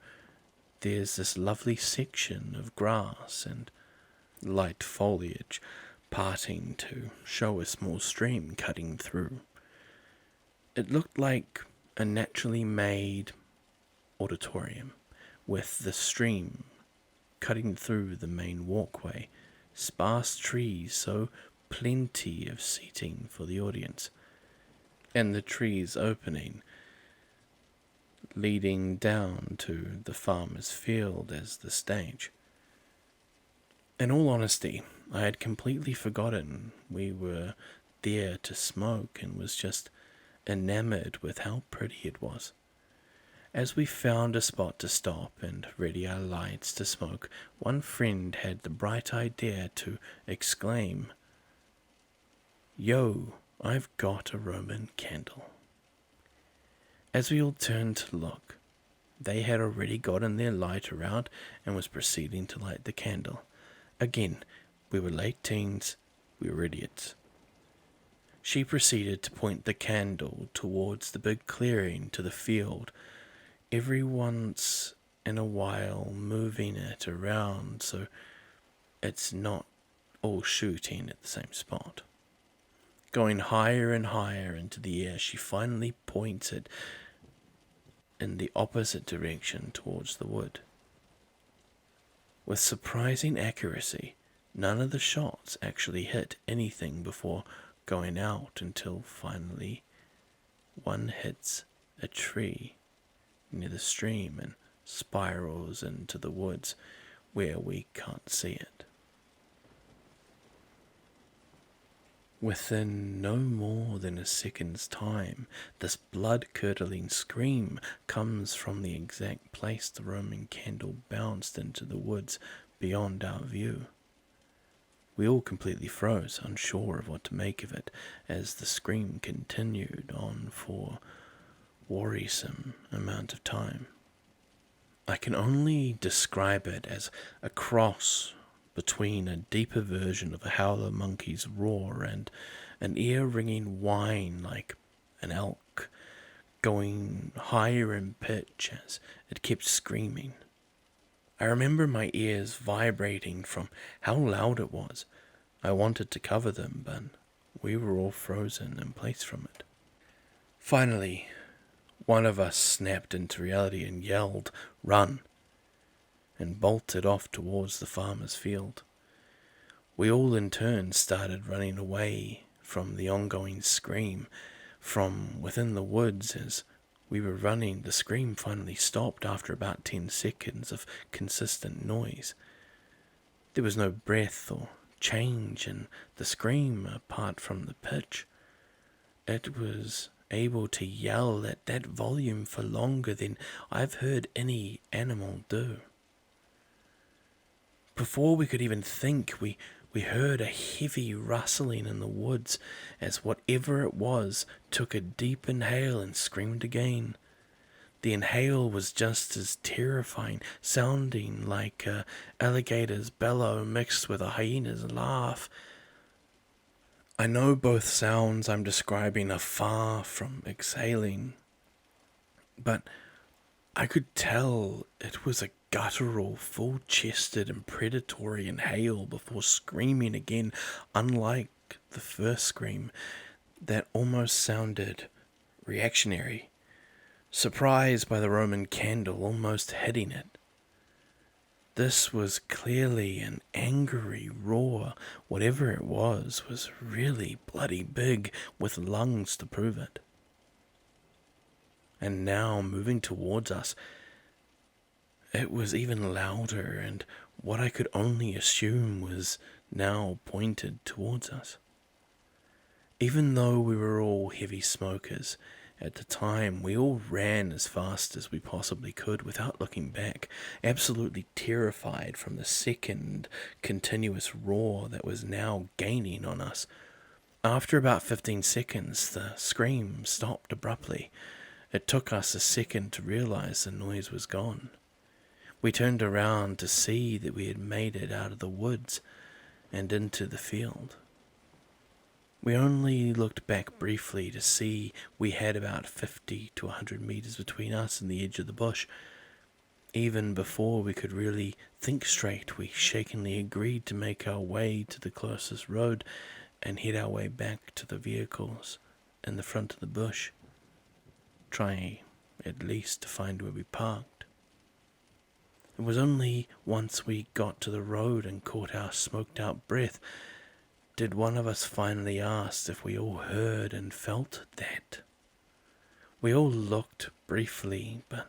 there's this lovely section of grass and light foliage parting to show a small stream cutting through. It looked like a naturally made auditorium, with the stream cutting through the main walkway, sparse trees, so plenty of seating for the audience, and the trees opening, leading down to the farmer's field as the stage. In all honesty, I had completely forgotten we were there to smoke and was just enamored with how pretty it was. As we found a spot to stop and ready our lights to smoke, one friend had the bright idea to exclaim, "Yo, I've got a Roman candle." As we all turned to look, they had already gotten their lighter out and was proceeding to light the candle. Again, we were late teens, we were idiots. She proceeded to point the candle towards the big clearing to the field, every once in a while moving it around so it's not all shooting at the same spot. Going higher and higher into the air, she finally points it in the opposite direction towards the wood. With surprising accuracy, none of the shots actually hit anything before going out until finally one hits a tree near the stream and spirals into the woods where we can't see it. Within no more than a second's time, this blood-curdling scream comes from the exact place the Roman candle bounced into the woods beyond our view. We all completely froze, unsure of what to make of it, as the scream continued on for worrisome amount of time. I can only describe it as a cross between a deeper version of a howler monkey's roar and an ear-ringing whine like an elk, going higher in pitch as it kept screaming. I remember my ears vibrating from how loud it was. I wanted to cover them, but we were all frozen in place from it. Finally, one of us snapped into reality and yelled, "Run!" and bolted off towards the farmer's field. We all in turn started running away from the ongoing scream. From within the woods, as we were running, the scream finally stopped after about 10 seconds of consistent noise. There was no breath or change in the scream apart from the pitch. It was able to yell at that volume for longer than I've heard any animal do. Before we could even think, we heard a heavy rustling in the woods as whatever it was took a deep inhale and screamed again. The inhale was just as terrifying, sounding like an alligator's bellow mixed with a hyena's laugh. I know both sounds I'm describing are far from exhaling, but I could tell it was a guttural, full-chested and predatory inhale before screaming again, unlike the first scream that almost sounded reactionary, surprised by the Roman candle almost hitting it. This was clearly an angry roar. Whatever it was really bloody big, with lungs to prove it. And now, moving towards us, it was even louder, and what I could only assume was now pointed towards us. Even though we were all heavy smokers at the time, we all ran as fast as we possibly could without looking back, absolutely terrified from the second continuous roar that was now gaining on us. After about 15 seconds, the scream stopped abruptly. It took us a second to realize the noise was gone. We turned around to see that we had made it out of the woods and into the field. We only looked back briefly to see we had about 50 to 100 meters between us and the edge of the bush. Even before we could really think straight, we shakenly agreed to make our way to the closest road and head our way back to the vehicles in the front of the bush. Try at least to find where we parked. It was only once we got to the road and caught our smoked-out breath did one of us finally ask if we all heard and felt that. We all looked briefly, but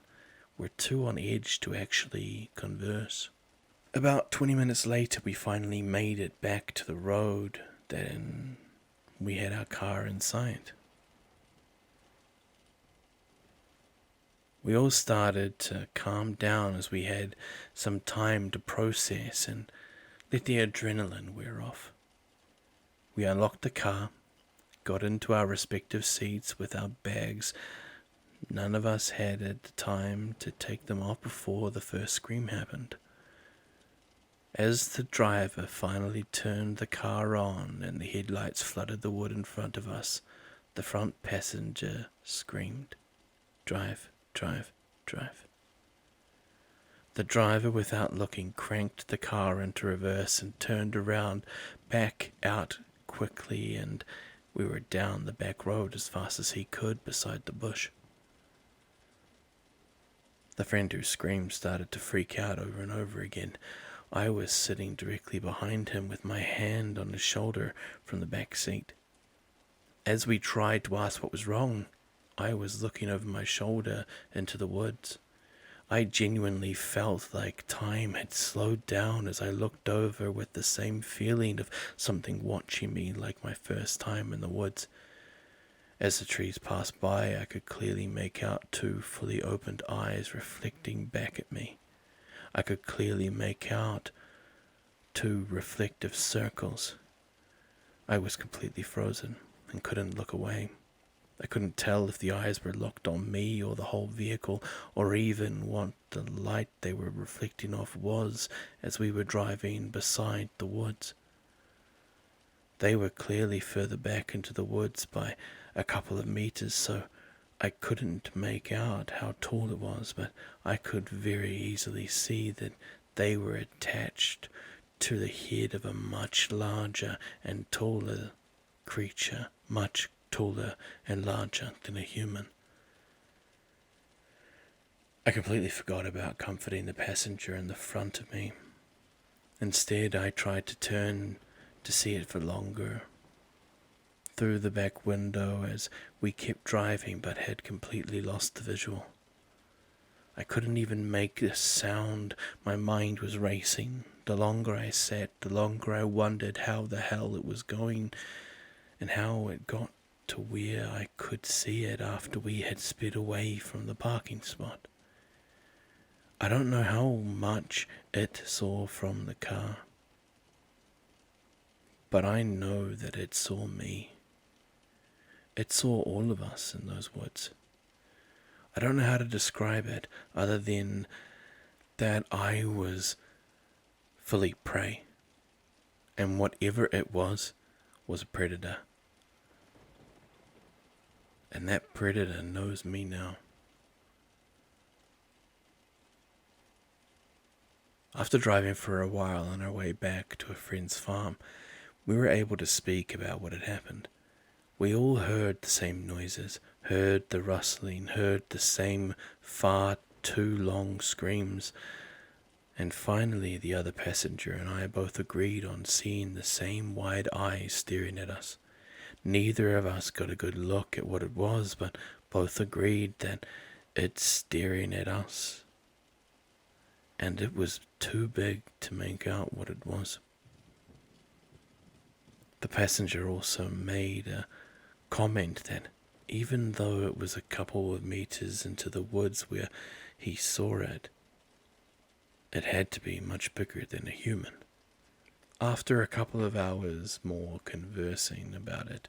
were too on edge to actually converse. About 20 minutes later, we finally made it back to the road, then we had our car in sight. We all started to calm down as we had some time to process and let the adrenaline wear off. We unlocked the car, got into our respective seats with our bags. None of us had at the time to take them off before the first scream happened. As the driver finally turned the car on and the headlights flooded the wood in front of us, the front passenger screamed, "Drive, drive, drive." The driver, without looking, cranked the car into reverse and turned around, back out quickly, and we were down the back road as fast as he could beside the bush. The friend who screamed started to freak out over and over again. I was sitting directly behind him with my hand on his shoulder from the back seat. As we tried to ask what was wrong, I was looking over my shoulder into the woods. I genuinely felt like time had slowed down as I looked over, with the same feeling of something watching me like my first time in the woods. As the trees passed by, I could clearly make out 2 fully opened eyes reflecting back at me. I could clearly make out 2 reflective circles. I was completely frozen and couldn't look away. I couldn't tell if the eyes were locked on me or the whole vehicle, or even what the light they were reflecting off was as we were driving beside the woods. They were clearly further back into the woods by a couple of meters, so I couldn't make out how tall it was, but I could very easily see that they were attached to the head of a much larger and taller creature, much taller and larger than a human. I completely forgot about comforting the passenger in the front of me. Instead, I tried to turn to see it for longer through the back window as we kept driving, but had completely lost the visual. I couldn't even make a sound. My mind was racing. The longer I sat, the longer I wondered how the hell it was going and how it got to where I could see it after we had sped away from the parking spot. I don't know how much it saw from the car, but I know that it saw me. It saw all of us in those woods. I don't know how to describe it other than that I was fully prey, and whatever it was a predator. And that predator knows me now. After driving for a while on our way back to a friend's farm, we were able to speak about what had happened. We all heard the same noises, heard the rustling, heard the same far too long screams, and finally the other passenger and I both agreed on seeing the same wide eyes staring at us. Neither of us got a good look at what it was, but both agreed that it's staring at us, and it was too big to make out what it was. The passenger also made a comment that even though it was a couple of meters into the woods where he saw it, it had to be much bigger than a human. After a couple of hours more conversing about it,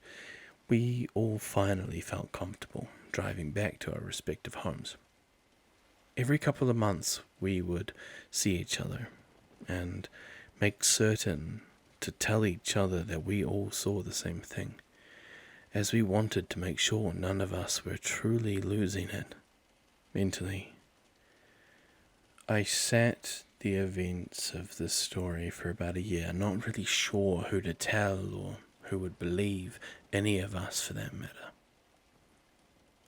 we all finally felt comfortable driving back to our respective homes. Every couple of months we would see each other and make certain to tell each other that we all saw the same thing, as we wanted to make sure none of us were truly losing it mentally. I sat the events of this story for about a year, not really sure who to tell or who would believe, any of us for that matter.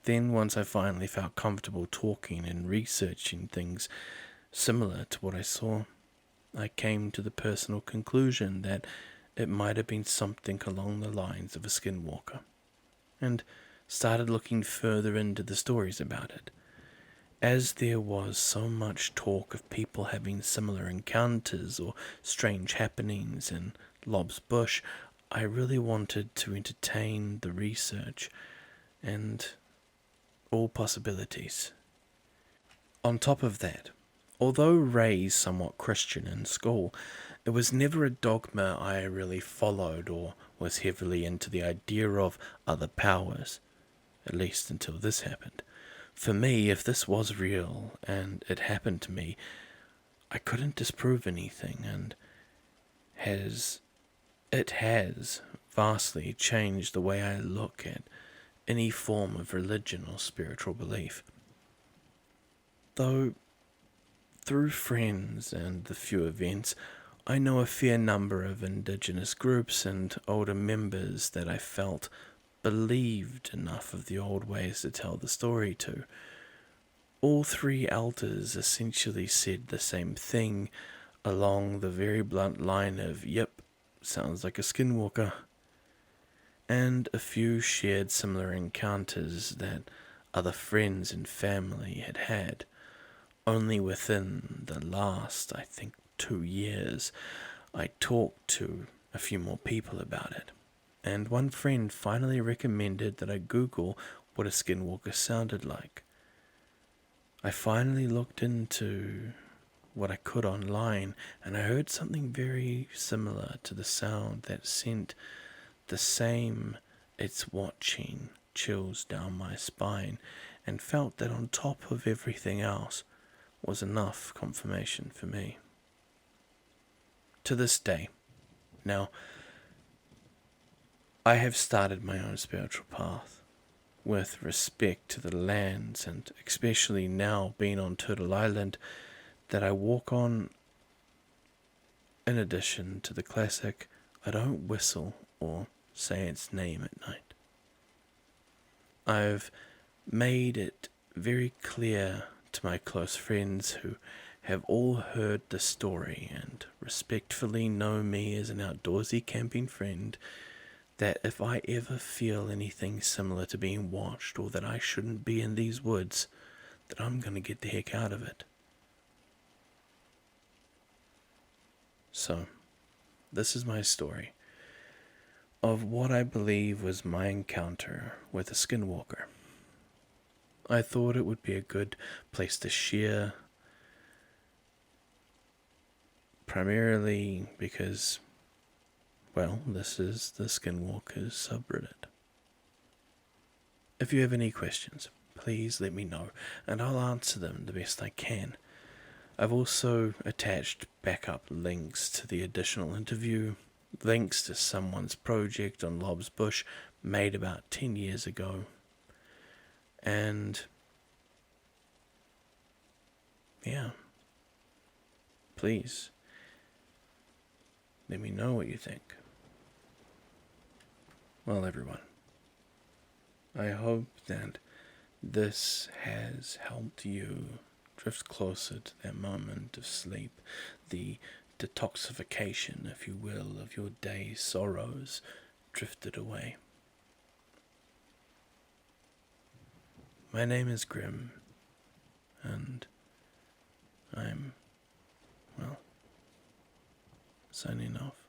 Then once I finally felt comfortable talking and researching things similar to what I saw, I came to the personal conclusion that it might have been something along the lines of a skinwalker, and started looking further into the stories about it. As there was so much talk of people having similar encounters or strange happenings in Lob's Bush, I really wanted to entertain the research and all possibilities. On top of that, although raised somewhat Christian in school, it was never a dogma I really followed or was heavily into the idea of other powers, at least until this happened. For me, if this was real and it happened to me, I couldn't disprove anything, and it has vastly changed the way I look at any form of religion or spiritual belief. Though, through friends and the few events, I know a fair number of indigenous groups and older members that I felt believed enough of the old ways to tell the story to. All three elders essentially said the same thing along the very blunt line of, "Yep, sounds like a skinwalker." And a few shared similar encounters that other friends and family had had. Only within the last, 2 years, I talked to a few more people about it. And one friend finally recommended that I Google what a skinwalker sounded like. I finally looked into what I could online, and I heard something very similar to the sound that sent the same "it's watching" chills down my spine and felt that on top of everything else was enough confirmation for me. To this day, now, I have started my own spiritual path with respect to the lands, and especially now being on Turtle Island that I walk on. In addition to the classic, I don't whistle or say its name at night. I've made it very clear to my close friends who have all heard the story and respectfully know me as an outdoorsy camping friend that if I ever feel anything similar to being watched or that I shouldn't be in these woods, that I'm going to get the heck out of it. So, this is my story of what I believe was my encounter with a Skinwalker. I thought it would be a good place to share, primarily because, well, this is the Skinwalkers subreddit. If you have any questions, please let me know, and I'll answer them the best I can. I've also attached backup links to the additional interview, links to someone's project on Lob's Bush made about 10 years ago, and yeah, please let me know what you think. Well, everyone, I hope that this has helped you drift closer to that moment of sleep, the detoxification, if you will, of your day's sorrows drifted away. My name is Grim, and I'm, well, signing off.